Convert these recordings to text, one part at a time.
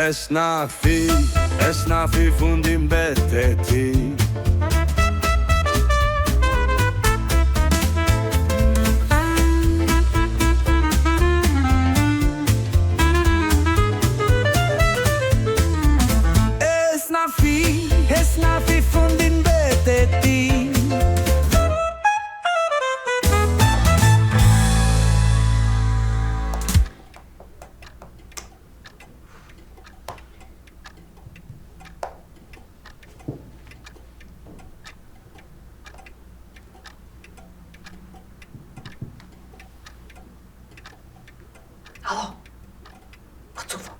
Esnafi fundin bete ti. Esnafi fundin bete ti. Alo, po cufa.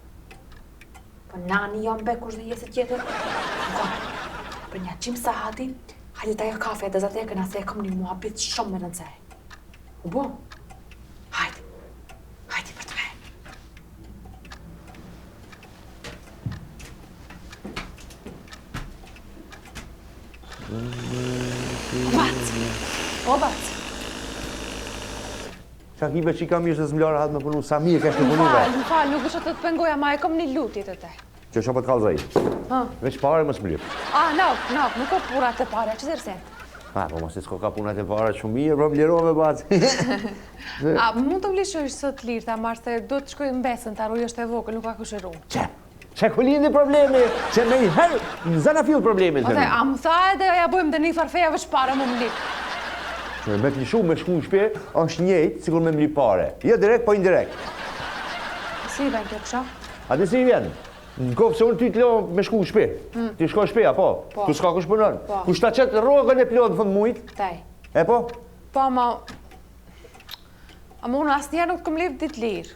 Po nani jam bekush dhe jesit tjetër. Për një qim sahati, hajde ta jo kafe dhe zatekën ase e kom një muhabit shumë me rëndësej. U bo? Hajde për të me. O bac. Qa kive që i kam ishte zmlarë hatë me punu, sa mirë kesh të punu dhe? Më falë, nuk është të të pengoja, ma e kom një lutjet e te. Që shë po të kalzaj? Veç pare më s'mlip. Nuk o purat e pare, që zërsen? Po mos s'ko ka punat e pare shumë mirë, bro m'lirove bac. Mund të vlishësh sot lirë, ta marrë se do të shkoj në besën, ta rujë është e vogël, nuk ka kusheru. Që ku lindi problemi, që me i herë në zana fill problemit. A më tha edhe ja bojmë dhe një farfeja veç pare më mlip. Që me të lishu me shku në shpe, është njëjtë, sikur me mlip pare. Jo direkt, po indirekt. Si vjen kjo kësha? A di si vjen? Në kopë se unë ty t'lo me shku në shpe. Ti shko në shpeja, po? Tu s'ka kush punon? Kush ta qëtë rogën e plot në fund mujt? Taj. E po? Po, ama unë asnjëherë nuk të këm lip dit lirë.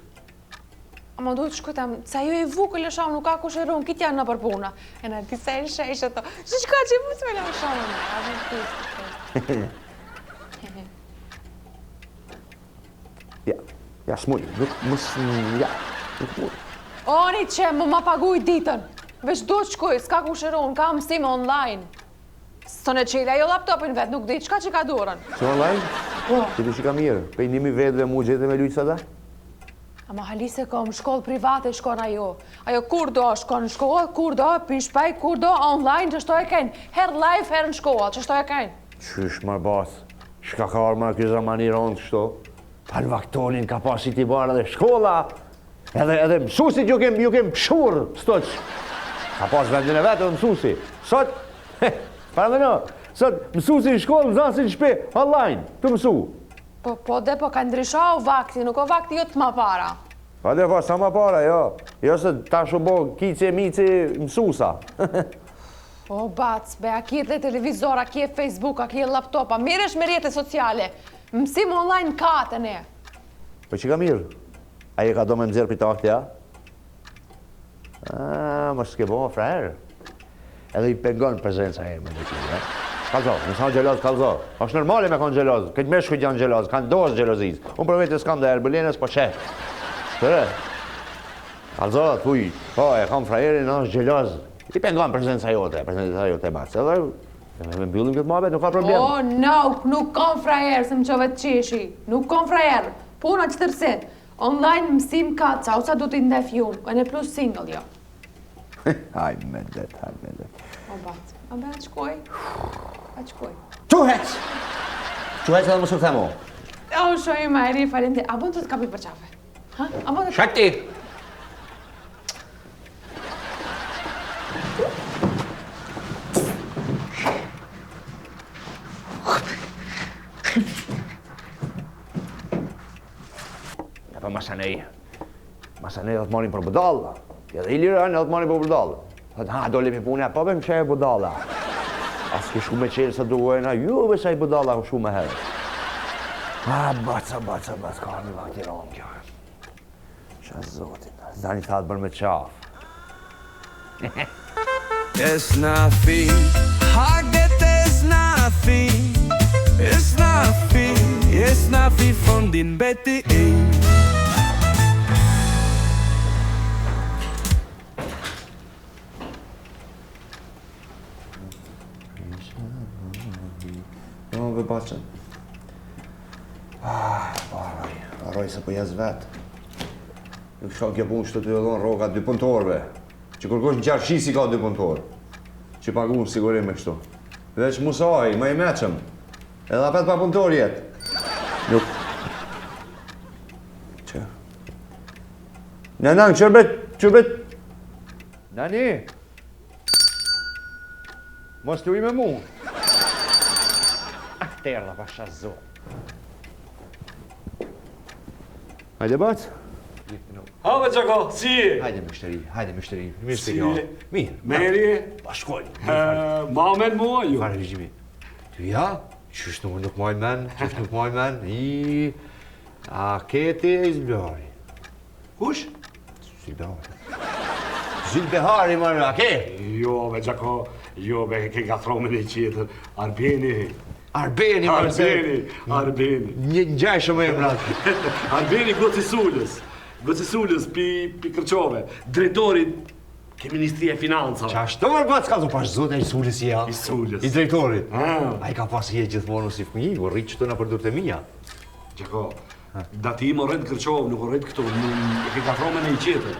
Ama duhet të shkojtam, sa jo e vukëll e shamë, nuk ka kush e runë, kitë janë në përpuna. E në disa e shesh e to. Që ka që mu të me la shamë në? Ja, s'muj, nuk muj. Oni që më ma paguj ditën. Veç do të shkoj, s'ka kusheron, ka mësim online. Së në qela jo laptopin vetë, nuk di qka që ka durën. Si online? Po. Ti di që ka mirë, pej nimi vetëve mu gjete me lujtë sada? Ama halise kom shkollë private shkon ajo. Ajo kur do shkon në shkollë, kur do, pin shpaj, kur do, online, që shto e kejnë. Her live, her në shkollë, që shto e kejnë. Qysh marë basë, shka ka arë ma këza maniron të shto? Par vaktonin ka pasi ti barë dhe shkolla, edhe mësusit ju kem pshurë, stoq. Ka pas vendin e vetë dhe mësusi. Sot, parameno, sot mësusi në shkollë, mëzansi në shpe, online, të mësu. Po ka ndryshau vakti, nuk o vakti jo të ma para. Pa depo, sa ma para, jo. Jo se ta shumbo kici mësusa. O bac, be, a kje të televizor, a kje Facebook, a kje laptop, a miresh me rrjete sociale. Mësim online katën e. Po që ka mirë? Aje ka do me mëzirë për të akti, ja? Më s'ke bo, frajerë. Edhe i pengon prezenca e me dhe qërë, ja? Kalzo, nësë kanë gjeloz, kalzo. Është normali me kanë gjeloz, këtë me shkujt janë gjeloz, kanë dozë gjelozis. Unë për vetë s'kam dhe erbëllinës, po qe. Tëre? Kalzo, thuj, po, e kam frajerin, është gjeloz. I pengon prezenca jote mas. Edhe me mbyllim këtë mabet, nuk ka problem. O, nuk kam frajer, se më qove të qeshi. Nuk kam frajer. Puna që tërsi. Online mësim ka ca du t'i ndef ju. E në plus single, jo. Haj me det. O, bat. A be, a qkoj? Quhec edhe më së themo. O, shoj ma eri, falende. A bon të t'kapi për qafe? Ha? A bon të t'kapi? Shakti! Ja pa masanej dhe të marim për budalla. Ja dhe i lirën dhe të marim për budalla. Ha, dole për punë, pa bëjmë që e budalla. As ke shumë me qelë sa duhojna, ju sa i budalla ku shumë me herë. Baca, ka një vakti ronë kjo. Qa zotin, zani thatë bërë me qafë. Esnafi, haget esnafi fondin beti i. Ve baqën. Arroj se po jes vetë. Nuk shka kjo punë që të t'u edhon roga 2 punëtorve. që kërkosh në qarshi si ka dy punëtor, që pagun sigurim me kështu. Veç Musaj, më i meqëm, edhe apet pa punëtor jetë. Nuk. Që? Nang, qërbet. Nani? Mos të uj me mu. Terra, pasha zo. Hajde, Bac? Hajde, Gjako, si je? Hajde, mështëri. Mirë se kjo. Mirë. Meri? Bashkoj. Ma men mua ju? Fare vizhimi. Ty ja? Qysh nuk maj men? A keti e Zylbehari. Kush? Zylbehari, marë, a ke? Jo, be, Gjako, jo, be, ke gathromen e qitër. Arbeni, Një njaj shumë e mratë. Arbeni Goci Sulës, pi Kërqove, drejtorit ke Ministria e Financave. Qa ashtë të mërë batë s'ka të pash zote i Sulës ja? I Sulës. I drejtorit. Ah. A i ka pasë je gjithmonë si fëmijë, po rritë që të nga përdurët e mija. Gjako, dati më rrët Kërqove, nuk rrët këtu, e ke gathromen e i qitër.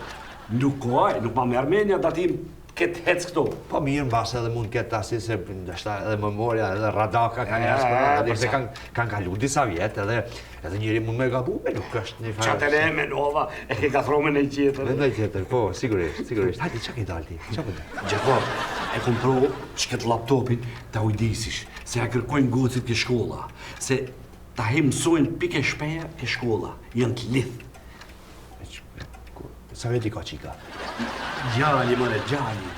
Nuk koaj, nuk ma me Armenia, dati këtë hec këto. Po mirë në basë edhe mund këtë asi se ndashta edhe memoria, edhe radaka ka njësë edhe se kanë kalu disa vjetë edhe njëri mund me gabu, me nuk është një farë. Qatele e menova, e ke gathromen e i qitër. Vendoj tjetër, po, sigurisht. Hajde, qa ke dalti? Gjako, e kom pro që këtë laptopin ta ujdisish, se ja kërkojnë gocit ke shkolla, se ta mësojnë pike shpeja ke shkolla, janë të lithë. Sa veti ka qika? Gjali, mëre,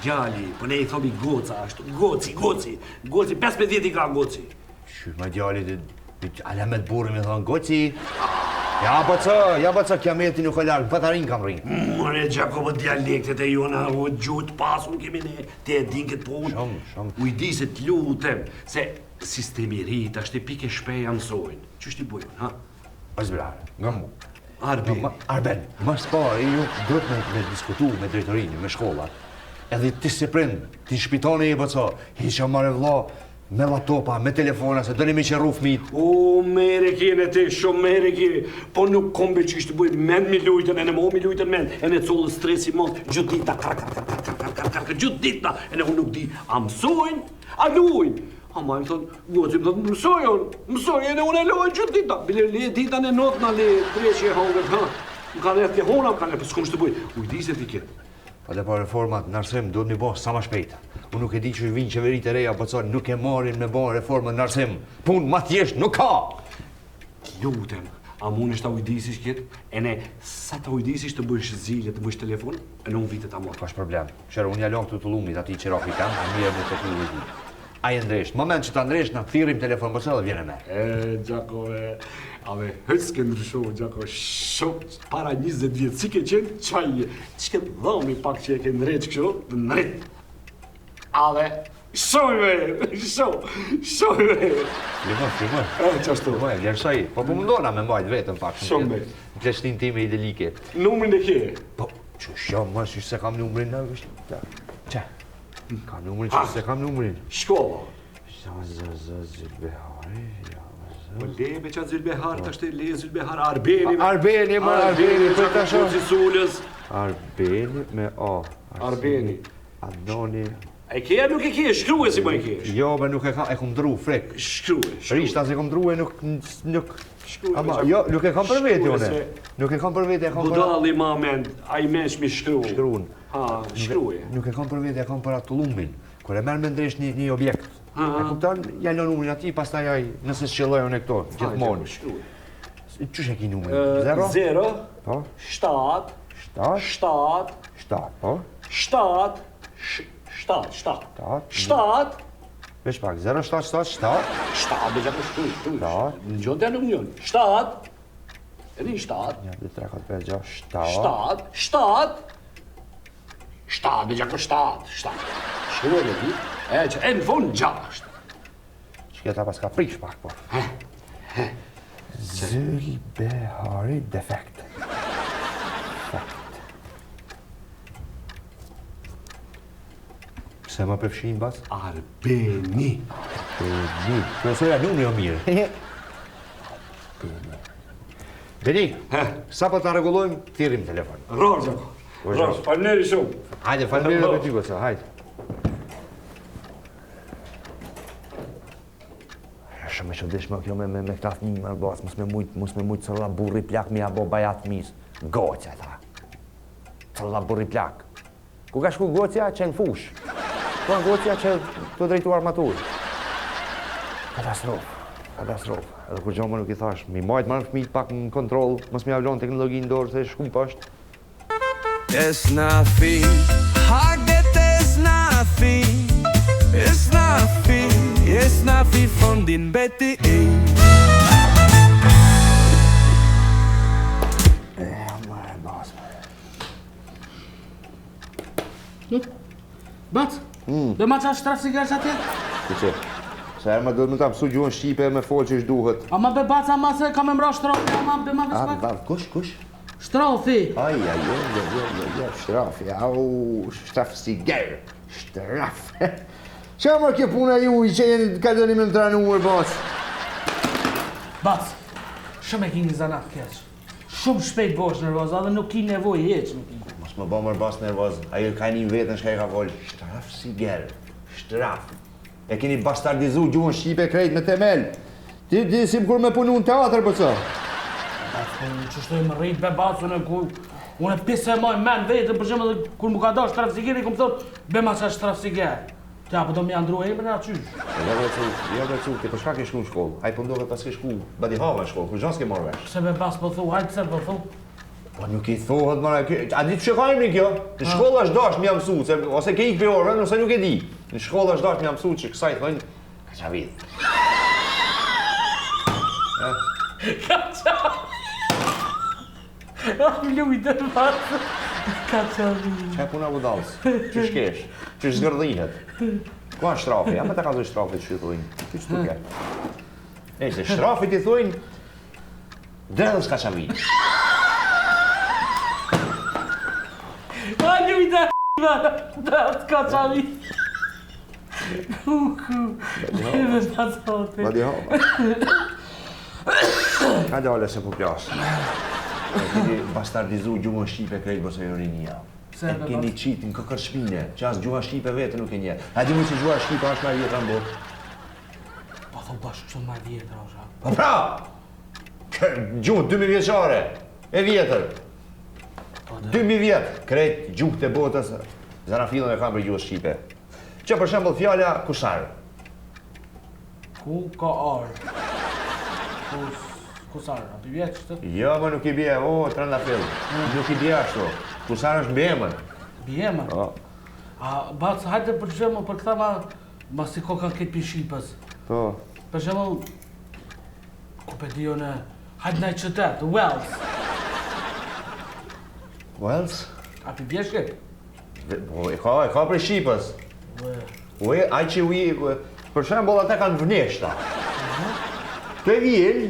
gjali, po ne i thomi goca ashtu, goci, 15 vjeti ka goci. Qysh ma djali, alamet burë me thonë goci. Ja, bëca, kiameti nuk e largë, batarin kam rinë. Mëre, Gjakobo, dialektet e jona, o gjutë pasun kemi ne, te e din këtë punë. Shumë. Ujdiset lutem, se sistemi rrit, ashtë i pike shpeja mësojnë. Qështë i bujën, ha? Azbrare, nga mu. Arben, mas parë, ju duhet me diskutu me drejtorinë, me shkollat. Edhe ti si prind, ti shpitoni i bëco, hisha mare vla, me laptopa, me telefona, se dëni me qërru fmit. O, mere kjene te, shumë mere kjene, po nuk kombe që ishte bujt, men mi lujten, e ne mo mi lujten men, e ne collë stresi mos, gjutë dita, gjutë dita, e ne unë nuk di, a mësojnë, a lujnë. A ma im thonë, goci më thonë, mësojnë, e ne unë e lojnë gjutë dita, bile le dita në notë në le treqe e hongët, ha, më ka letë ke hona, më ka letë, s'kom shtë bujt, ujdiset i këtë. Po dhe pa reformat në arsim duhet mi bo sa ma shpejt. Unë nuk e di që vinë qeverit e reja, po nësë nuk e marin me bo reformën në arsim. Punë ma thjesht nuk ka! Lutem, a mund është ta ujdisish këtë, e ne sa ta ujdisish të bësh zile, të bësh telefon, e në unë vitet a morë. Ka problem. Shërë, unë jalon këtu të lumit ati që rafi kam, a mirë me të këllu e di. A e ndresht, moment që ta ndresht, në thirim telefon përse dhe vjene me. Gjakove, ave, hëtë s'ke ndryshohë, Gjakove, shumë, para 20 vjetë, si ke qenë, qaje, që ke dhami pak që e ke ndreq kështu, ndrit. Ave, shumë me. Flimër. Qashtu. Vlerësoj, po mundona me mbajt vetëm pak. Shumë me. Në pleshtin time i delike. Numrin e ke? Po, që shumë, më që se kam numrin në vështë. Qa? Kam numrin që se kam numrin. Shkolla. Zylbehari, Po lebe qatë Zylbehar, të ashtë le Zylbehar, Arbeni, për të shumë. Goci Sulës. Arbeni me A. Arbeni. Adnoni. E ke, nuk e ke, shkruje si më e ke. Jo, me nuk e kam, e kom dru, frek. Shkruje. Rishta se kom dru e nuk... Shkruje. Ama, jo, nuk e kam për veti, une. Nuk e kam për veti, e kam për... Budalli ma mend, a i mensh mi shkruje. Shkruun. Ha, shkruje. Nuk e kam për veti, e kam për atë lummin. Kër e merë me ndresh një objekt. E kuptan, jalon numrin ati, pas ta jaj, nëse s'qëllojën e këto, gjithmonë. Shkruje. Qysh e ki numrin? 0, Po? 7, 7, po? 7, 7, Veç pak, 0777. 7, dhe gjako shkruj. Da. Në gjonë dhe nuk njën. 7, e një 7, 1, 2, 3, 4, 5, 6, 7. 7, dhe gjako 7. Shkruj dhe ti, e që e në fund 6. Shkjeta pas ka prish pak, po. Zylbehari defekt. Pse ma përfshin bas? Arbeni. Profesoria numri o mirë. Beni, sa po ta rregullojmë, thirrim telefon. Rorë, gjako. Bravo, falneri shumë. Hajde, falënderit edhe ty goca, hajde. Shumë e çuditshme kjo me këta fëmijë më bas, mos me mujt cëlla burri plak mi apo bajat mis. Goca tha. Cëlla burri plak. Ku ka shku gocja që në fush? Po gocja që të drejtuar matur. Katastrofë. Edhe kur gjoma nuk I thash, mi majt marrë fëmijët pak në kontroll, mos mi avlon teknologjinë dorë se shkuj poshtë. It's nothing. Haget is nothing. It's nothing. It's nothing from din beti e. Bac, do ma qash trafikerës atje? Që? Se erë më do të më ta mësu gjuhën Shqipe me folë që duhet. Ama be bac, ama se ka me mra shtrofi, ama be ma vesh Kush? Shtrofi! Jo, shtrafi, shtraf si gerë, shtraf. Qa më kjo puna ju I që jeni ka dëni me më tranuar, bas? Bac, shumë e ki një zanat keq. Shumë shpejt bosh nervoz, edhe nuk ki nevoj heq nuk ki. Mos më bo mërë bas nervoz, ajo ka një vetën shka I ka folë, shtraf si gerë, shtraf. E keni bastardizu gjuhën Shqipe krejt me temel. Ti si më kur me punu në teatr, për co? Që shtoj më rrit be bacun e ku... Unë e pisë e maj men vetën, për shemë dhe kur më ka dash trafsikeri, ku më thonë, be ma qash trafsiker. Tja, po do më janë ndru e më në qysh. Ja brecu, ti për shka ke shku në shkollë? Haj po ndove pas ke shku badi hava në shkollë, kur gjanë s'ke marrë vesh. Se be bas po thu, hajtë se po thu. Po nuk I thohet mara kjo, a di që ka emri kjo? Në shkolla është dash m'ja mësu, ose ke ik për orën, ose nuk e di. Në shkolla është dash m'ja mësu që kësaj thënë, ka qa vidh. Ka qa... Am lujtë në fatë. Ka qa vidh. Qa e puna budalës? Që shkesh? Që zgërdhihet? Ku anë shtrafi? Ja me të kazoj shtrafi që I thujnë. Ty që tu ke? E, se shtrafi ti thujnë, dredhës ka qa vidh. A lujtë dhe ka qa vidh. Ku. Edhe të zote. Badi hava. Hajde ole se po plasë. E keni bastardizu gjuhën Shqipe krejt bëse jorinia. E keni qitë në këkër shpine, që asë gjuhën Shqipe vetë nuk e nje. A di mu që gjuhën Shqipe është ma vjetra në botë? Po thë bashkë kështë ma vjetra, osha. Po pra! Gjuhën 2000 vjeqare, e vjetër. 2000 vjetë, krejt gjuhët e botës, zarafilën e kam për gjuhën Shqipe. Që për shembull fjala kusar. Ku ka arë? Kusar, a pi vjetë qëtë? Jo, më nuk I bje, trëndafill. Nuk I bje ashtu. Kusar është bjemën. Bjemën? A, bac, hajde për shemë, për këta ma si ko kanë këtë pi Shqipës. Po. Për shemë, ku pe dio në, hajde në qëtet, Wells. Wells? A pi bje Shqip? Po, e ka për Shqipës. Ue, aj që për shembull ata kanë vneshta. Të vjen,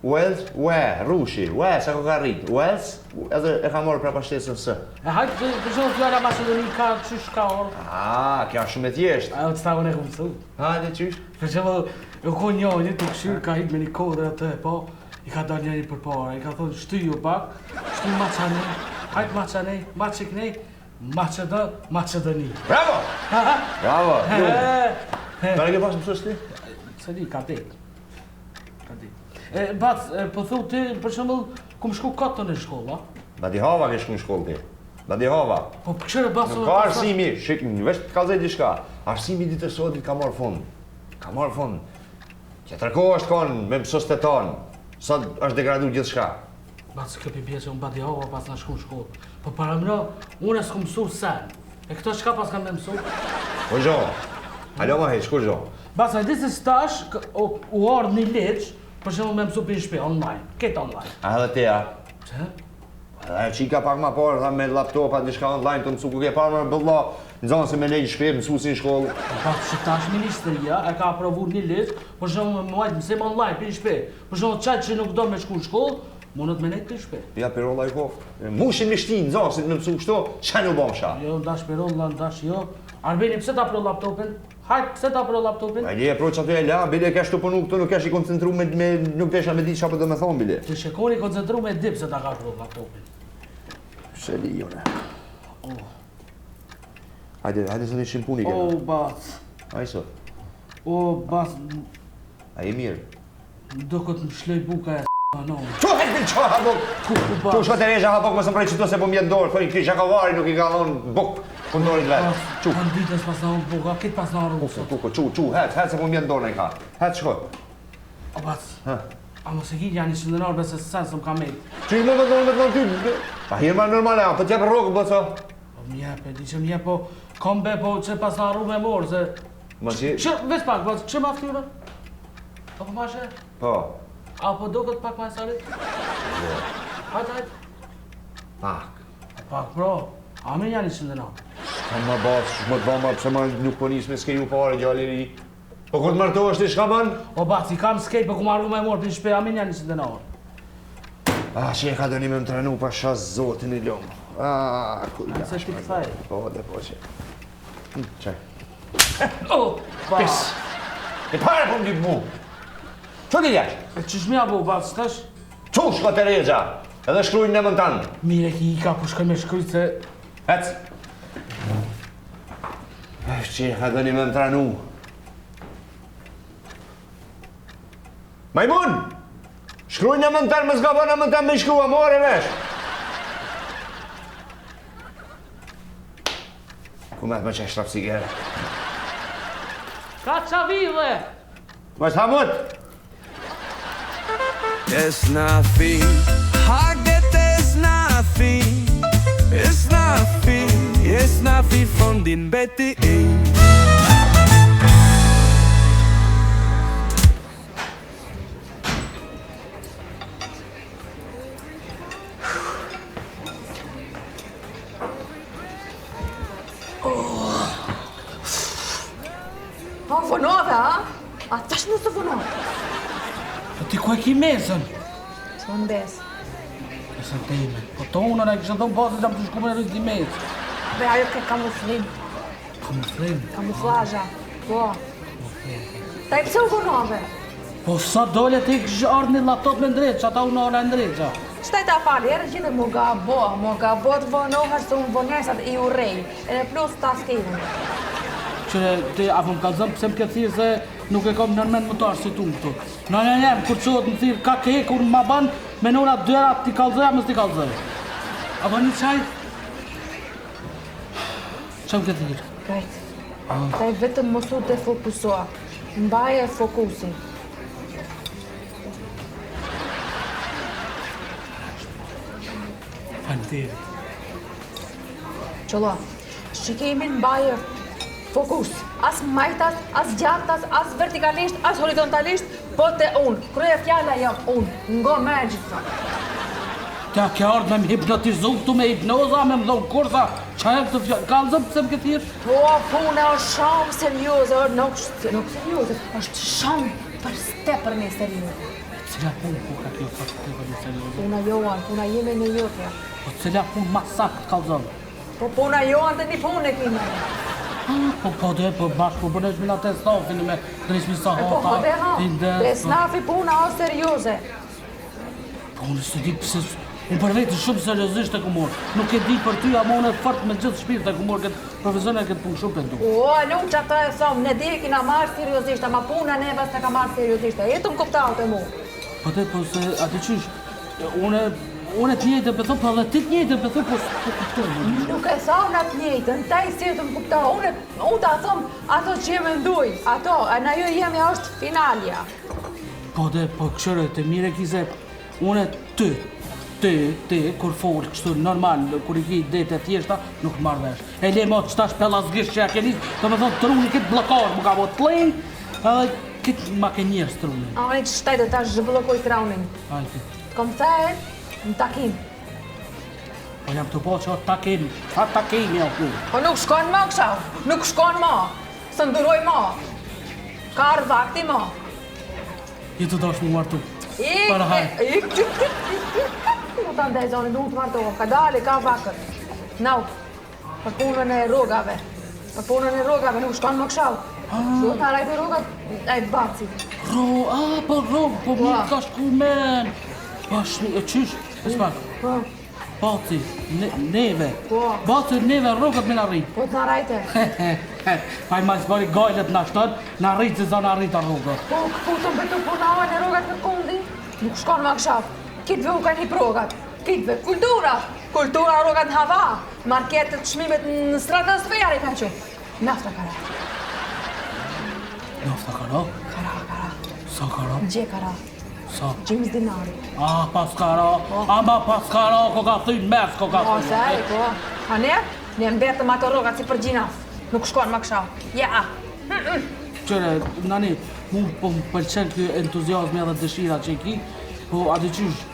Wells, rushi, sa ko ka rrit, Wells, edhe e ka morë pra pashtesën së. E hajtë, për shemë fjalla Macedoni ka qysh ka orë. Kja është shumë e thjeshtë. Ajo të stavën e këmë thu. Hajde qysh? Për shemë, e ko njojnë të këshyrë, ka hit me një kodre atë, po, I ka dalë njëri për para, I ka thonë, shty ju pak, shty Macanej, hajtë Macanej, Maciknej, Macedoni. Bravo! Bravo! Për e ke pasë mësus ti? Se di, ka dik. Bac, po thu ti, për shembull, ku më shku katën e shkolla? Badi hava ke shku në shkollë ti. Badi hava. Po qërë baso... Nuk ka arsimi, shik, veç të kalzej diçka. Arsimi ditë e sotit ka marrë fund. Ka marrë fund. Tjetër kohë është konë me mësus të tonë. Sot është degradu gjithë shka. Bac, kjo pi bje që unë badi hava pas në shku në shkollë. Po para mra, unë e s'ku mësu sen. E këto shka pas kanë me mësu? Po gjo, alo ma heq, kur gjo? Bac, a di se stash, u ardhë një leq, për shemë me mësu për një shpe, online, ketë online. A edhe te, a? Që? Edhe qika pak ma parë, tha me laptopat, një shka online, të mësu ku ke parë më bëlla, në zonë se me lejnë shpe, mësu si në shkollë. Bac, që tash ministria e ka aprovu një leq, për shemë me majtë mësim online për një shpe. Për shemë qatë që nuk do me shku në shkollë, mundët me nejtë për një shpe. Ja, pirolla I koftë. Mushin me shtinë, zonë, se në mësu kështu, qa në bon shka? Jo, ndash pirolla, ndash jo. Arbeni, pse ta pro laptopin? Hajt, pse ta pro laptopin? A një e pro që aty e la, bile kesh të punu këtu, nuk kesh I koncentru me nuk desha me di qa për do me thonë, bile. Të shekoni koncentru me dip se ta ka pro laptopin. Se di jone. Hajde se në shimpuni këna. O, Bac. Ajso. O, Bac. A je mirë? Do këtë më shlej buka e s***anon. Qo hajtë në qo habok? Tu shko të rejshë habok, mësë më prej qëto se po mjetë dorë, thoni kisha kavari nuk i ka dhonë buk pundorit vetë. Qu. Kanë ditës pas në buka, kitë pas në rrugë. Qu, hec se po mjetë dorë në i ka. Hec shko. O, Bac. A mos e kitë janë i shëndënar bese se sen së më ka mejtë. Që i më të ty? Pa hirë ma normale, po t'jepë rrugë, bëco. Po m'jepe, di që m'jepe, po kombe, po që pas në rrugë me morë, se... Mos i... Veç pak, Bac, që ma ftyre? Apo ma shë? Po. Apo do këtë pak ma e sarit? Hajtë. Pak. Pak, bro. Amin janë i shëndënar. Kam ma basë, shmo të bama, pëse ma nuk po nisë me skeju pare gjalliri. Po kur të martohesh ti shka ban? O, Bac, i kam skej, po ku marru me morë për një shpe, amin janë i shëndënar. Që e ka do një me më trenu pa shas zotin i lomë. Kujda. Se ti të thaj. Po, dhe po që. Qaj. O, Bac. E pare po më ditë mu. Qo ti gjash? E që shmja bu, Bac, stash? Qu shko të regja, edhe shkrujnë në mën tanë. Mire ki i ka ku shkoj me shkrujt se... Hec. Që e ka do një me më trenu. Majmun! Shkrujnë në mën tanë, më s'ka po në mën tanë me shkrua, more vesh. Ku me të më që e shrap sigere? Ka qa vidhe! Mas hamut! It's nothing. Hagdet is nothing. It's nothing. It's nothing från din Betty. Po, fonove, a? A tash nuk të fonove? Po ti ku e ki mesën? Që më besë. Mesën të ime. Po të unë në e kështë të bazë, jam të shku me rrët di mesë. Be, ajo ke kamuflim. Kamuflim? Kamuflaja. Po. Ta i pse u fonove? Po sa dole ti kështë ardhë një laptop me ndrejtë, që ata unë ora e ndrejtë, Shtaj ta fali, erë gjithë mu gabo të vonohër se unë vonjesat i urej. E plus ta skivën. Qëre, ti apo më kalëzëm pëse më këtë thirë se nuk e kom nërmen më tarë si tu më këtu. Në, kur qëhet më thirë ka ke, kur më banë, me nëra dyra ti kalëzëja, mës ti kalëzëja. Apo një qaj? Që më këtë thirë? Krejt. Ta i vetëm mosu të fokusoa. Mbaje fokusin. Faleminderit. Qëllo, shikimin mbaje fokus. As majtas, as gjatas, as vertikalisht, as horizontalisht, po te unë. Krye fjalla jam unë. Ngo me gjitha. Ta ke ardhë me më hipnotizu këtu me hipnoza, me më dhonë kursa, qa e këtë fjallë, kalëzëm pëse më këtë thirë? Po, puna është shumë serioze, nuk serioze, është shumë për stepër me serioze. Cila punë ku ka kjo për të për një serioze? Puna joan, puna jeme në jotja. Po cila punë ma sakë të kalëzëm? Po puna joan të një punë e kime. Po dhe, po bashkë, po bënesh me nga të stafin me drejshmi sa Po hata. dhe ha, dhe snafi puna është serioze. Po unë së di pëse, unë për vetë shumë seriosisht e kumorë. Nuk e di për ty, ama unë e fort me gjithë shpirt e kumorë këtë profesion e këtë punë shumë për ndu. O, nuk që ata e thomë, ne di kina marrë seriosisht, ama puna neve s'e ka marrë seriosisht. E jetu më kuptau të mu. Po te, po se, ati qysh, unë e të njëjtë për thonë, po dhe ti të njëjtë për thonë, po kuptojnë. Nuk e thonë atë njëjtën, ta i si të më kuptau. Unë ta thomë ato që jemi nduj, ato, e na ju jemi është finalja. Po dhe, po këshërë, të mire kise, unë ti, kur folë kështu normal, kur i ki dete thjeshta, nuk marrë vesh. E le mo qëta shpellasgisht që ja ke njës, të me thonë truni këtë blokar, më ka bo të plejnë, edhe këtë ma ke njërës truni. A unë i që shtaj të ta zhblokoj traunin. Ajti. Kom thejë, në takim. Po jam të po që o takim, sa takimi o ku. Po nuk shkon ma kësha, nuk shkon ma, së nduroj ma. Ka arë vakti ma. Je të dash mu martu. Ik, Mu të ndaj zoni, nuk të martohëm, ka dali, ka vakët. Nau, për punën e rogave. Për punën e rogave, nuk shkon më këshau. Do të arajtë rogat, e baci. Po mirë ka shku men. Po shmi, e qysh, e s'pak. Po, Baci, neve. Po. Baci, neve rrugët me në rritë. Po të në rajte. Pa i ma zbari gajlet në ashtët, në rritë se në rritë rrugët. Po, këtu të mbetu punave në rrogat në kundi. Nuk shkon ma këshaf. Kitve u ka një progat. Kitve, kultura. Kultura rrogat në hava. Marketet, shmimet në stratosferi, ka që. Nafta kara. Nafta kara? Kara. Sa kara? Gje kara. Sa? Gjims dinari. Pas kara. Ama pas kara, ko ka thujnë mes, ko ka Po, thujnë. se, po. A ne mbetëm ato rrogat si për gjinaf. Nuk shkon ma këshaf. Ja. Qëre, nani, mu po më pëlqen kjo entuziasmi edhe dëshira që i ki, po ati qysh,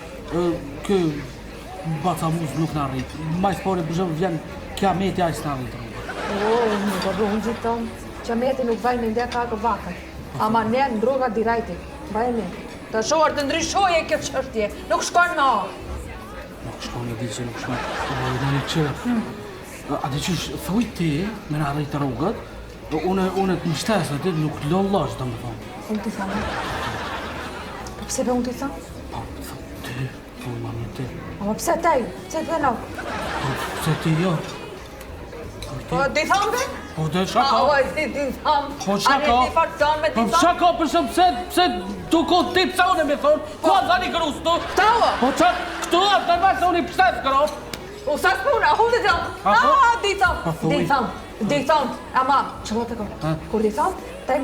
kjo baca muz nuk në rritë. Maj spore për shumë vjen kiameti ajs në rritë. Nuk po bëhën gjithëm. Qameti nuk vajnë ndja ka kë vakët. Ama ne në droga dirajti. Vajnë. Të shohër të ndryshoje kjo qështje. Nuk shkon ma. Nuk shkon e ditë që nuk shkon. Nani qëre, ati qysh, thuj ti me në rritë rrugët, une të mishtesë aty nuk lollash, do më thonë. Unë t'i thamë. Po pse be unë t'i thamë? Po, ti, po mami ti. Ama pse tej? Pse t've nuk? Po, pse ti jo? Po t'i thamë be? Po, dhe shaka. O, t'i thamë. Po, shaka. A ne t'i farëton me Po, t'i thamë? shaka, për shumë pse tu ko ti pse unë me thonë, ku a zani kërus tu? Tao! Po, që këtu a të nërë se unë i pse s'këros? U sa s'puna, hu t'i thamë. Di thamë. Di thamë. Ama, që lo të kom? Kur di thamë, taj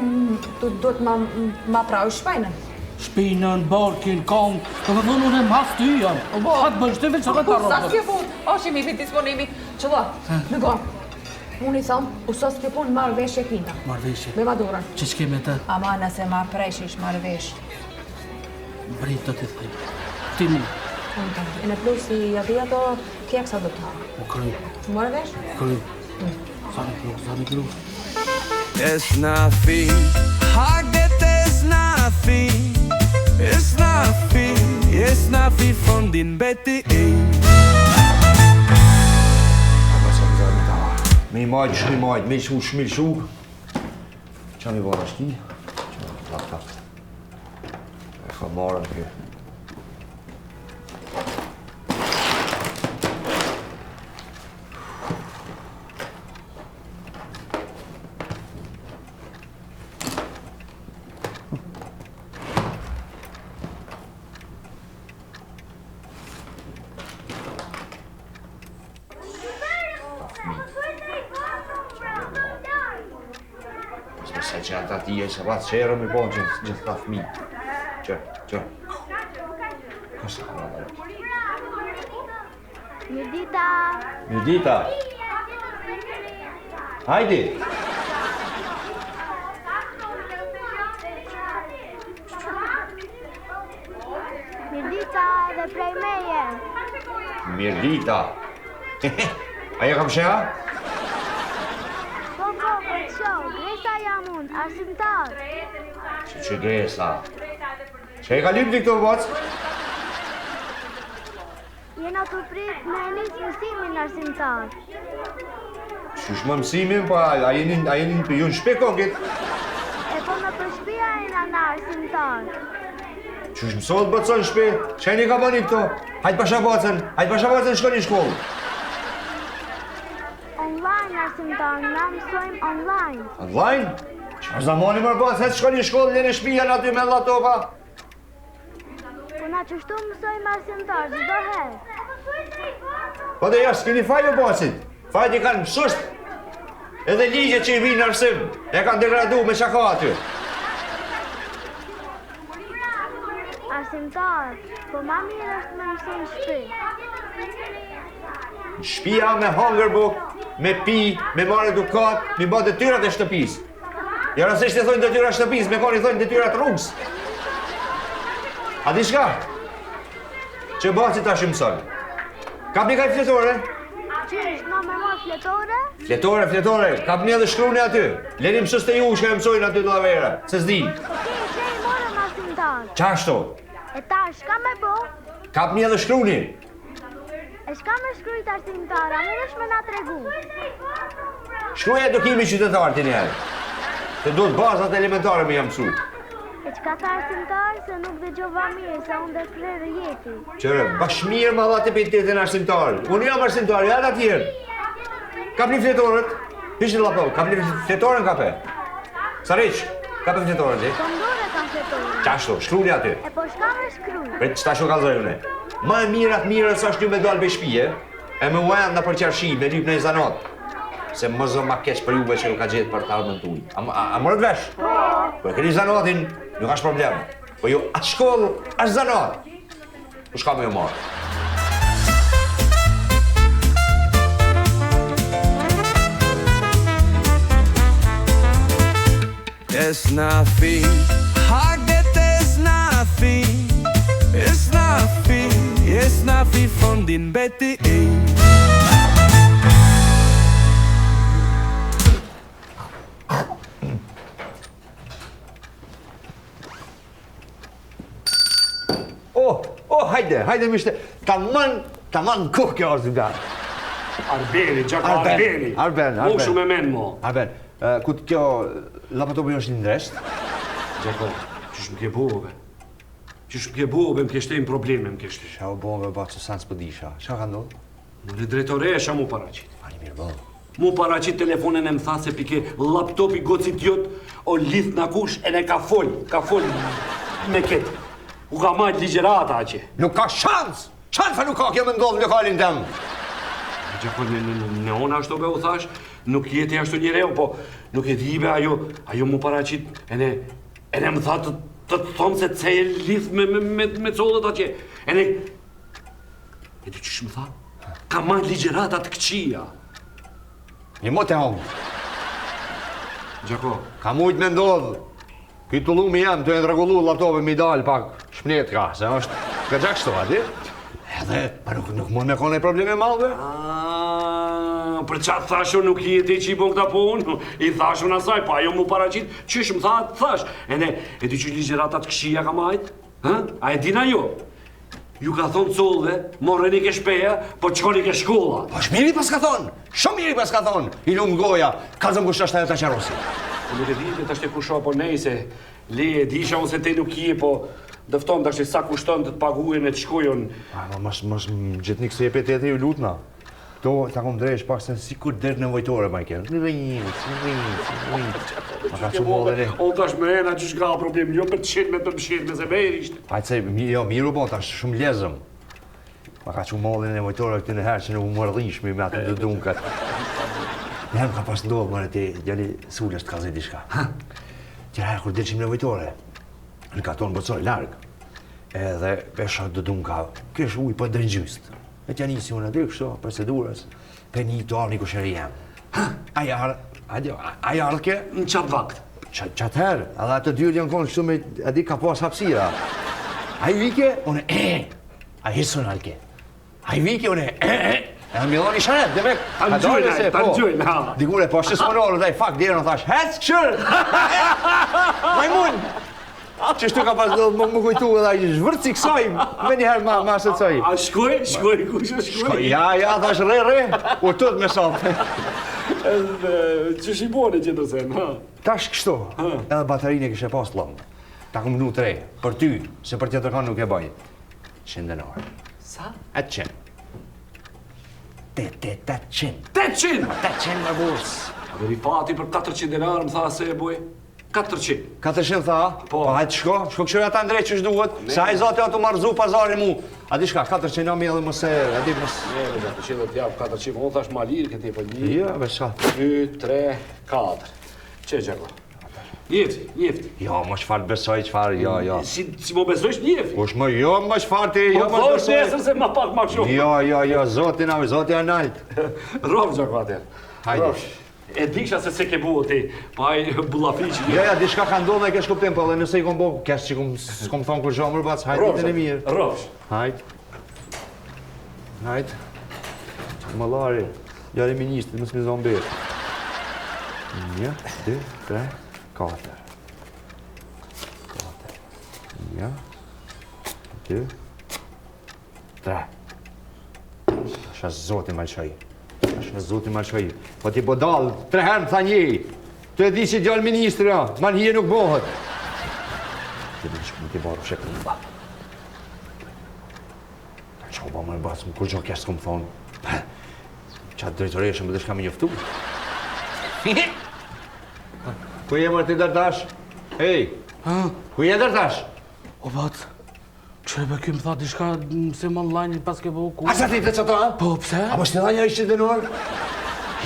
duhet ma prau shpajnën. Shpinën, barkin, kong, të më thonë unë e mas ty janë. Atë bëjsh të veç që këtë Sa arrobët. s'ke pun? O, shimi disponimi. Që lo, në gorë. Unë i thamë, u sa s'ke pun marrë veshje kina. Marveshje. Me madurën. Që s'keme të Ama nëse ma preshish marrë veshje. britë të të thëj. Ti mu, E në plus i ati ato kjeksa do të ha. o kry, Marrë vesh? kry. Zani kry. It's nothing. Hagget is nothing. It's nothing. It's nothing from din beti. Mi majtë, mi shu. Qa mi bërë është ki? Qa, e ka marën kjo. Se që ata ti e që ratë qërë me po gjithë ta fmi. Që. Kështë ka rada? Mirëdita. Hajdi. Mirëdita dhe prej meje. Mirëdita. Aja kam shëha? Po, për shoh, Gresa jam unë, arsimtar. Që Gresa. Që e ka lypë di këto bacë? Jena të prit me njës mësimin arsimtar. Qysh më mësimin, pa a jeni për ju në shpe kokit? E po në përshpia jena në arsimtar. Qysh mësot bëtëson në shpe? Që e një ka bani këto? Hajtë pasha bacën, shko një shkollë. Online arsimtar, na mësojmë online. Online? Qa zamoni mërë bacë, hëtë shko një shkollë, një në shpija në aty me la topa. Po na qështu mësojmë arsimtar, çdo herë. Po dhe jasë, s'keni fajnë bacit. Fajt i kanë mësust. Edhe ligje që i vinë në arsim, e kanë degradu me qaka aty. Arsimtar, po ma mirë është me mësu në shpi. Në shpia me hangër buk, me pi, me marrë edukat, me ba detyrat e shtëpis. Ja rësisht e thojnë detyrat shtëpis, me koni thojnë detyrat rrugës. A di shka? Që bacit ta shimëson. Kap një kaj fletore? Qysh, na me marë fletore? Fletore, kap një dhe shkruni aty. Leni mësës të ju që e mësojnë aty të lavera, se s'di. Që i morëm arsimtar. Qashto? E ta, shka me bo? Kap një dhe shkruni. E shka me shkrujt arsimtar, a mund është me na tregu? Shkruaj edukimi qytetar të njerë. Se duhet bazat elementare me jam mësu. E qka tha arsimtar se nuk dëgjova mirë se unë dhe frere jeti. Qëre, bashmirë ma dha të pejtetin arsimtar. Unë jam arsimtar, ja da tjerë. Kap një fletorët, pishin lapo, kap një fletorën kape. Sariq, kape fletorën ti. Po ndore kam fletorën. Qashtu, shkruni aty. E po shka me shkru. Qëta shumë kalzoj une. Ma e mirë sa është një me dalë beshpije, e me uajnë në përqarshi, me lyp në i zanot. Se më zë ma keq për juve që ju ka gjithë për të armën të ujë. A mërët vesh? Po e këni zanotin, nuk ashtë problem. Po ju atë shkollë, ashtë zanot. U shka me ju marë. It's nothing, haget is nothing. It's nothing från din Betty. Hajde mishte, taman kohë kjo është nga. Arbeni, Gjako, Arbeni. Arben. Mo shumë e men, mo. Arben, këtë kjo laptopi është një ndresht? Gjako, qysh më ke bove? Qysh më ke bove, më keshte një probleme, më keshte. Qa u bove, ba, që sanë s'pëdisha. Qa ka ndodhë? Në drejtoresha mu paraqit. Ani mirë bove. Mu paraqit telefonin e më tha se pike laptopi gocit jot o lith në kush e ne ka fol me ketë. U ka majt ligjerata aqe. Nuk ka shans! Shansa nuk ka kjo me ndodhë në lokalin tem. Gjako, në ona ashtu be u thash, nuk jeti ashtu një reu, po nuk e dhibe ajo mu paraqit, e ne më tha të të thonë se ce e lith me collët aqe. E di qysh më tha? Ka majt ligjerata të këqia. Një mot e hongë. Gjako, Ka mujt me ndodhë. Këtë të lume jam të e ndregullu laptopin mi dalë pak shpnet ka, se është ka gjak shto, ati? Edhe, pa nuk mund me kone probleme malve? Për qatë thasho nuk jeti që i bon këta punë, i thasho në asaj, pa jo mu paraqit, qysh më thatë, thash. E di që ligjeratat këshia ka majt? A e dina jo? Ju ka thonë collëve, morën i ke shpeja, po qoni ke shkolla. Po shmiri pas ka thonë, shumë miri pas ka thonë, i lumë goja, kalzëm kush është e të qarosi. Nuk e di, të ashtë e kusho po nej, se le e disha unë se te nuk je, po dëfton të ashtë sa kushton të të pagujen e të shkujon. Mas gjithë një kësë e pete ju lutna. To, ta kom drejsh pak se si kur dërë nevojtore, ma i kërë. Në vëjnë. Ma ka që mollë e ne. Unë tash me ena që shka problem, jo për të shirme, për më shirme, se me ishte. Hajtë se, jo, miru po, tash shumë lezëm. Ma ka që mollë e nevojtore këtë në herë që në u mërdhishmi me atë të dunkat. Njërë ka pas ndodhë, mërë të djali Sulles të kalzit i shka. Tjera herë kur delqim nevojtore, në ka tonë bëtsoj largë, edhe pesha të dunka, kesh uj për drëngjyst. E tja nisi unë aty kështu, procedurës, për një të arë një kusheri jam. A jarë ke? Në qatë vakt. Qatë herë, edhe atë dyrë janë konë kështu me, edhi ka pas hapsira. A i vike, une a hisun alke. A i vike, une e mi dhoni shanet, dhe me Ta gjojnë, ha. Digure, po shës më nërë, dhe i fakt, djerë në thash, hec, qërë! Majmun! Qështu ka pas do më kujtu edhe i zhvërci kësoj, me njëherë ma se të soj. A shkoj, kush e shkoj? Ja, thash re, u tët me sopë. Që shibone që të sen, ha? Tash kështu, edhe baterinë e kështë e pas të lëmë. Ta kom nu 3, për ty, se për tjetër kanë nuk e bëj. 100 denarë. Sa? 800. 800. 800! 800 me bursë. A veri fati për 400 denarë më tha se e boj? 400. 400 tha? Po hajtë shko këshyre ata ndrej që shduhet, se hajtë zate ato marzu pazari mu. A di shka, 400 jam edhe mëse, a di mëse... Ne, 400 të javë 400, unë thash ma lirë këti për një. Ja, be shka. 2, 3, 4. Që Gjako? Njefti. Jo, më shfarë besoj qfarë, jo. Si më besojsh njefti? Kush më, jo, më shfarë ti, jo, më Po besoj. nesër se ma pak ma shumë. Jo, zotin analt. Rovë Gjako atër. Hajde. E disha se ke buo ti, pa i bullafiqi. Ja, diçka ka ndodhë e kesh kuptim, po dhe nëse i kom bo, kesh që s'kom thonë kur zhomër, bac, hajde të në mirë. Rovë. Hajde. Më lari, jari ministri, mësë mi zonë bërë. 1, 2, 3, 4. 1, 2, 3. Asha zotin malqaj. Po ti po dalë, 3 herë më tha një. Të e di që gjallë ministri, ma një nuk bohët. Të në shku t'i baru shekulba. Që o ba më e basë, më kur gjo kështë këmë thonë. Qatë drejtoreshë më dhe shka me njëftu. Ku je mërë ti dërtash? Hej, ku je dërtash? O bat, qërebe kjo më tha diçka se më online pas ke bëhu ku... A sa ti të qëto, ha? Po, pse? A më shtila një ishtë të denor?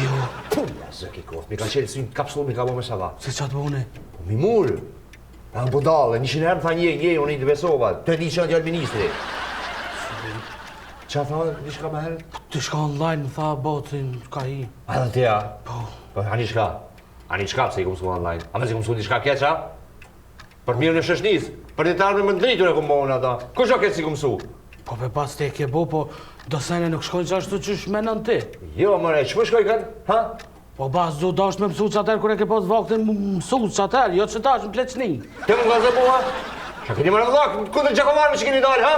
Jo, Ja, zë ki kohë, mi ka qelë si një kapsullë, mi ka bo me shava. se qatë bëhune? Po mi murë. A në budale, 100 herë më tha një, unë i të besova. Të di që në djallë ministri. Qa tha, një shka me herë? Diçka online më tha botin, ka hi. A dhe tja? Po. Po, a një shka? A një shka pëse i këmë su online? A me si këmë su një shka keqa? Për mirë në shëshnis, për një tarë më ndritur e këmë bohën ata. Ku shka keq si këmë su? Po pe pas te ke bo, po do sene nuk shkojnë që ashtu që shmenën ti. Jo, mëre, që më shkoj kanë? Ha? Po bas du dash me mësu që atër kër e ke pas vaktin mësu që atër, jo që ta është në pleçni. Te më nga zë bua? Qa keni më në vlak, kundër Gjakovarve që keni dalë, ha?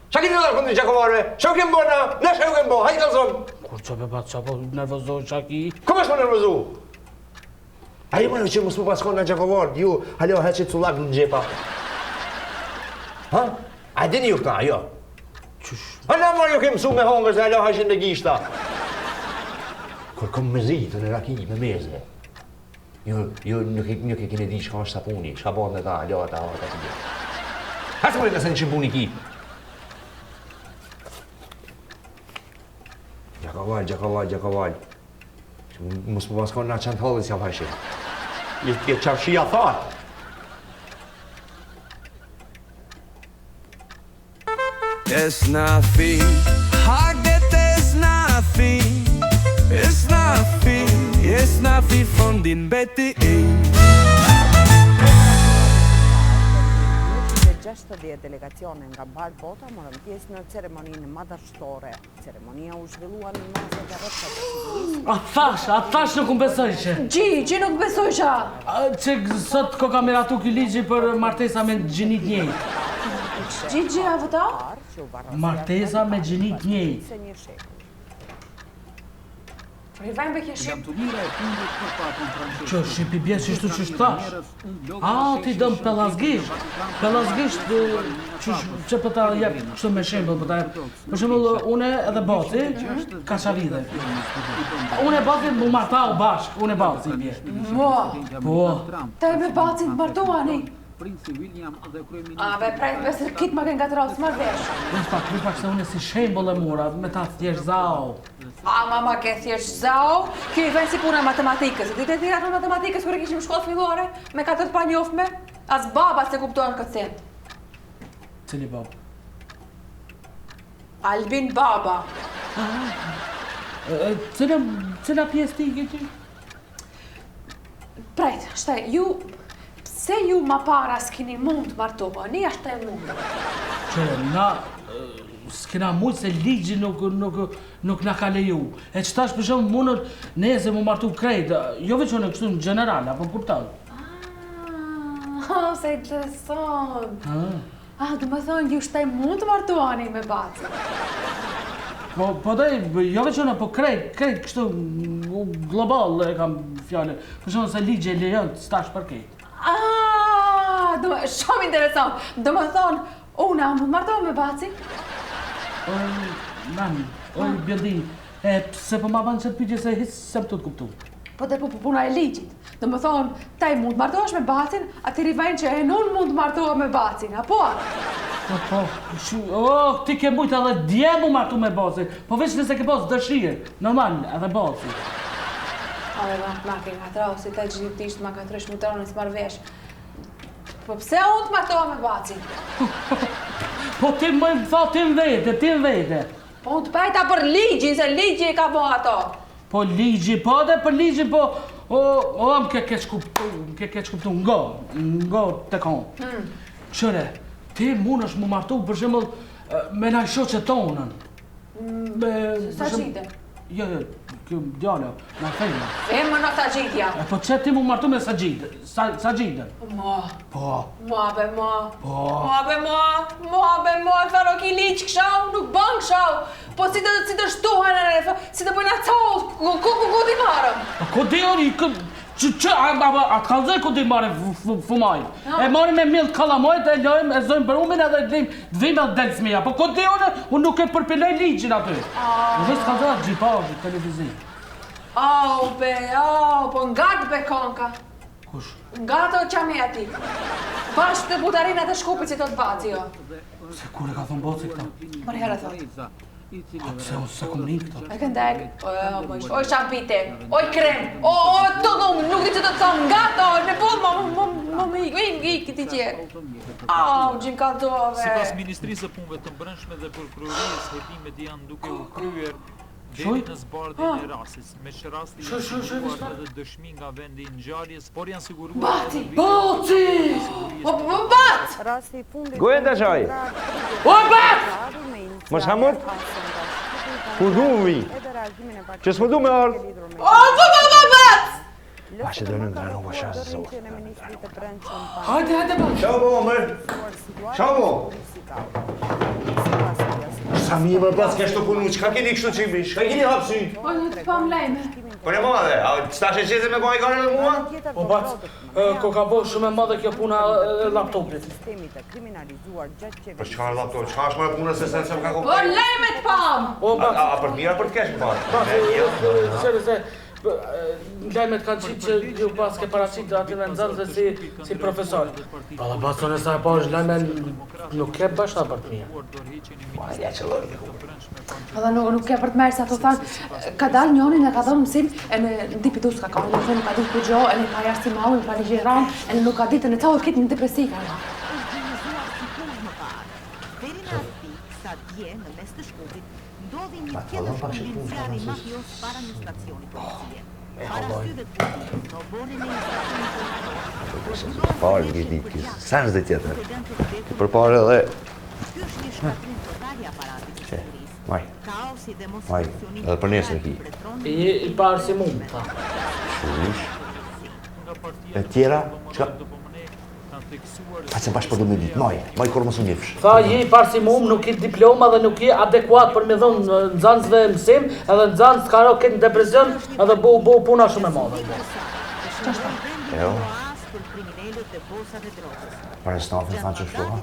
Qa keni dalë kundër Gjakovarve? Qa u kemë bo na? Ne shka u kemë bo, hajtë të zonë. Kur që pe pas që po nervozoj që aki? Kom është më nervozu? A ju më në që mësë më paskon nga Gjakovarve, ju, hallo, heqit cullak në gjepa. Ha? A dini ju këta, jo? Hala marë ju kemë mësu me hongër se hallo hajshin në gishta. Kur kom me zitë në raki, me mezë. Ju nuk e kene di shka është sapuni, shka bon dhe ta, hallo, ta, ta, ta, Hasë më nëse në që puni ki. Gjakoval. Mos më paskon nga qënë thallën si a hajshin. Je qarshia tharë. It's nothing. Haget is nothing. It's nothing. It's nothing from din beti. 160 delegacione nga mbar bota morën pjesë në ceremoninë madhështore. Ceremonia u zhvillua në mazën e rrethave të sigurisë. A thash nuk unë besoj që. Gji nuk besoj qa. Që sot ko ka miratu ky ligji për martesa me gjinit njëjtë. Gji a vëta? Martesa me gjinit njëjtë. Se një shekull. Rivajnë be kjeshim. Që shqipi bje që shtu që shtash. A, ti dëm pelazgisht. Pelazgisht që për ta jep kështu me shembol për ta jep. Për shembol, une edhe baci, ka shavide. Une baci mu martau bashk, une baci bje. Mua, Po, ta e me bacin të martuani. A, be prajt besër kitë ma kënë gatë rrasë marrë vesh. vesh pak se une si shembol e mura, me ta thjesht zau. A, mama ke thjesht zau, kjo i vend si puna matematikës. Ti të tirat në matematikës kërë kishim shkollë fillore, me katër pa njofme, as baba se kuptojnë këtë sen. Cili bab? Albin baba. Cila pjesë ti ke ti? Prajt, shtaj, pse ju ma para s'kini mund të martoheni, ashtë e mund. Që na s'kena mujtë se ligji nuk na ka leju. E që tash për shumë mundër neze mu martu krejt, jo veç unë kështu në general, apo kupton? Se interesant. Do më thonë, ju shtaj mund të martoheni me baci. Po daj, jo veç unë, po krejt kështu global e kam fjallë. Për shumë se ligji e lejon të stash për krejt. Shumë interesant. Do më thonë, una mund martohë me baci? Nani, bjëndi, pse po ma banë qëtë pyqe se hisë se më të kuptu. Po dhe po puna e ligjit. Do më thonë, taj mund martohesh me bacin, ati rivajnë që e nun mund martohë me bacin, apo? Ti ke mujtë edhe dje mu martu me bacin, po veç nëse ke pas dëshirë, normal, edhe bacin. Ale, ma ke nga trau, si ta gjithisht ma ka 3 shmutarën e s'mar vesh. Po pse unë të martohë me bacin? Po ti më tha tim vete. Po unë të pajta për ligjin, se ligji e ka bo ato. Po ligji, po dhe për ligjin, po... më ke keq kuptu, ngo të konë. Qëre, ti mund është mu martu, për shembull, me naj shoqe tonën. Sa qite? Jo, kjo djalo, na fejnë. Femë në sa qitja. Po që ti mu martu me Sajidën? Mo. Po. Mo, be mo. Po. Mo, faro ki liq këshau, nuk bën këshau. Po si të shtuhen, si të bëjnë atësau, ku ti marëm? Ko di ori, Atë kalzoj ku di marrë fumaj. E marrë me millë kalamojt, e lojmë, e zojmë bërumin edhe dhim e delë fëmija. Po ku di unë nuk e përpilej ligjin aty. Në vësë kalzoj atë gjipazhi, televizin. Po ngatë be konka. Kush? Ngatë o qami ati. Bashkë të butarinat e shkupit që të të baci, jo. Se kur e ka thonë boci këta? Mërë herë thotë. Pse unë se kom rinjë këta? E këndek, oj shampite, oj krem, të dhumë, nuk di që të të thonë, ngato, në pullë, më ikë ti qërë. Gjim ka dove. Sipas Ministrisë së Punëve të Brendshme dhe Prokurorisë, hetimet janë duke u kryer deri në zbardhjen e rastit. Me që rasti i shkruar edhe dëshmi nga vendi i ngjarjes, por janë siguruar Baci! Bat! Rasti i fundit. Goenda çaj. Mos hamur? Ku duvi? Që s'më du me ardhë? Bat! Pashe do në ngranu po shasë zot. Hajde, bat! Qau bo, mër! Qau bo! Sa mi e më pas kështë të punu, qka keni kështu qipi? Qka keni hapsi? Po në të pëm lejme. Po në madhe, a s'ta qeze me baj kare dhe mua? Po bat, ko ka bo shumë e madhe kjo puna laptopit. Po qka laptop, qka është më e puna se se më ka Po kuptaj? lejme të pëm! A për të mirë, për të kesh më parë? Se, lajmet kanë qitë që ju pas ke paracitë aty me nëzënëse si profesor. Pala baston e sa e po është lajme nuk ke bashkëta për të mirë. Ja që lojnë. Edhe nuk ke për të merë, sa të thanë, ka dalë njonin e ka dhënë mësim, e në dipi duska ka unë, nuk ka ditë ku gjo, e në ka jashtë si mau, në ka ligjeran, e në nuk ka ditë në të kitë në depresi ka në. Deri në atë sa dje në mes të shkupit, ndodhi një tjetër shkëmbimzjarri mafios para një stacioni policie. Para syve të policisë, në oborin e një stacioni policie. Parë një ditë, sens dhe tjetër. Për parë edhe... Ky është një shkatrim total i aparatit të sigurisë. Maj, Kaosi dhe mos maj, edhe për nesër ki. I parë si mund, ta. Shush. E tjera, qka? Pa që bashkë për du me ditë, maj kur mos u njefsh. Tha, je i parë si mund, nuk i diploma dhe nuk i adekuat për me dhonë nëzanësve mësim, edhe nëzanës ka ro këtë në depresion, edhe bu puna shumë e madhe. Jo. Pare snafin thanë që shtoha?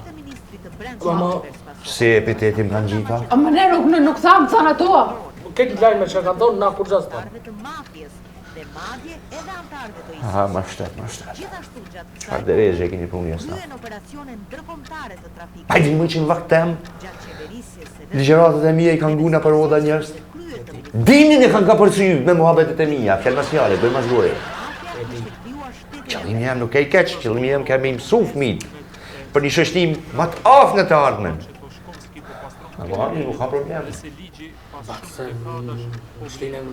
Si epitetim kanë gjita? A më ne nuk thamë ato. Këtë lajme që ka thonë, na kur gjas pa. Dhe madje edhe antarëve të Aha, ma shtet. Gjithashtu gjatë Qfar derezhe e keni punu njësë ta? kryen operacione ndërkombëtare të trafikut. Hajde një më që në vaktem, Gjatë qeverisjes së ligjeratët e mija i kanë guna për oda njërës. Dinin e kanë ka përcyjë me muhabetet e mija, fjallë masjale, bëjmë asgore. Qëllimi jem nuk e i keq, qëllimi jem kemi mësu fëmijët për një shështim më të aftë në të ardhmen. Në bëhani, nuk ka problem. Se shtinën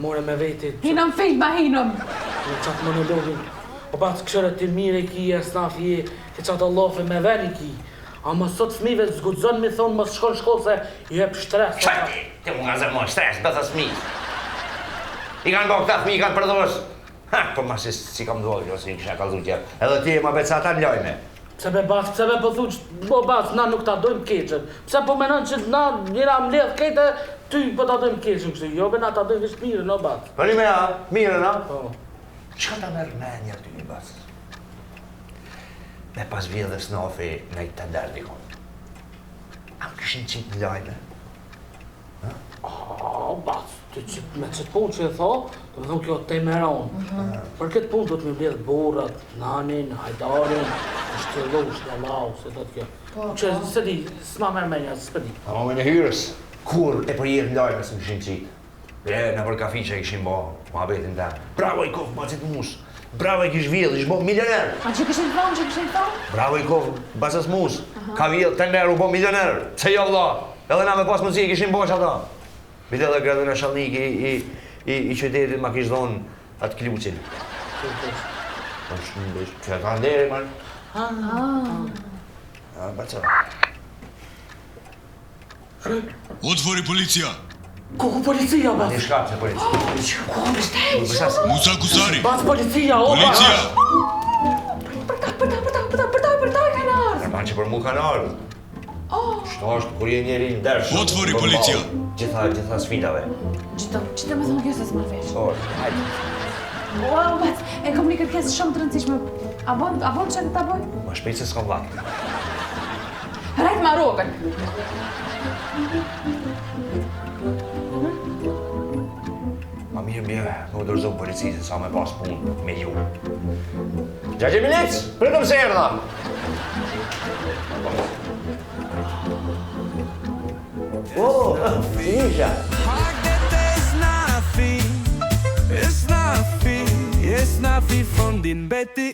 more me vetit. Hinëm film, hinëm. Në qatë monologin. O batë këshërë të mire ki e snafi e ke qatë Allafi me veni ki. A më sot fmive zgudzon mi thonë mos shkon shkollë se i hep shtres. Qëti, të mu nga zërmoj, shtres, bëthë fëmijë. I kanë bëhë këta fëmijë, i kanë përdojës. Ha, po ma si kam dojë, ose i kësha kalzu tjerë. Edhe ti e ma beca ta njojme. Pse be batë, pse be pëthu që bo batë, na nuk ta dojmë keqen. Pse po menon që na njëra mledh kete, ty po ta dojmë keqen kështu. Jo be na ta dojmë vishë mire, no batë. Për një me ja, mire na? Po. Qëka ta merë menja ty një basë? Me pas vjedhe snafi me i të ndërë dikon. A më këshin qitë në lajme? O batë, me qëtë punë që e tha, të më thonë kjo te meron. Për këtë punë do të më mbledh burrat, nanin, hajdarin, shtjellosh, jallau, se do të kjo. Që se di, s'ma merë menja, s'pëdi. A me në hyrës, kur e përjerë në lajme së më këshin qitë? Në për kafi që e këshin bo, muhabetin ta. Bravo i kofë, bacit musë. Bravo i kish vjedh, ish bo milioner. A që këshin thonë? Bravo i kofë, basës musë. Ka vjedh, të nërë u bo milioner. Se jo Allah. Edhe na me pas mundësi i kishin bo që ata. Vite dhe gradën e Shalnik i qytetit ma kish dhonë atë kluqin. Që e ka nderi, marë. Baca. Otvori policia! Ku policia, Një batë? shkap se policia. Ku më shteq? Musa Kusari! Batë policia, o Policia! Për ta kanë ardhë. Nërman që për mu kanë ardhë. Shto është kur je njeri në dërshë. Otvori policia! Gjitha sfidave. Qëtë me thonë kjo se s'ma vesh. Orë, hajde. Wow, e kom një kërkesë shumë të rëndësishme. A bon që ta boj? Ma shpejt se s'kom vakë. Rajt ma rogën. Ma mirë, më udërzo policisë sa me pas punë me ju. Gjagje Milic, pritëm se erdha! Oh, Isha! It's nothing from din Betty.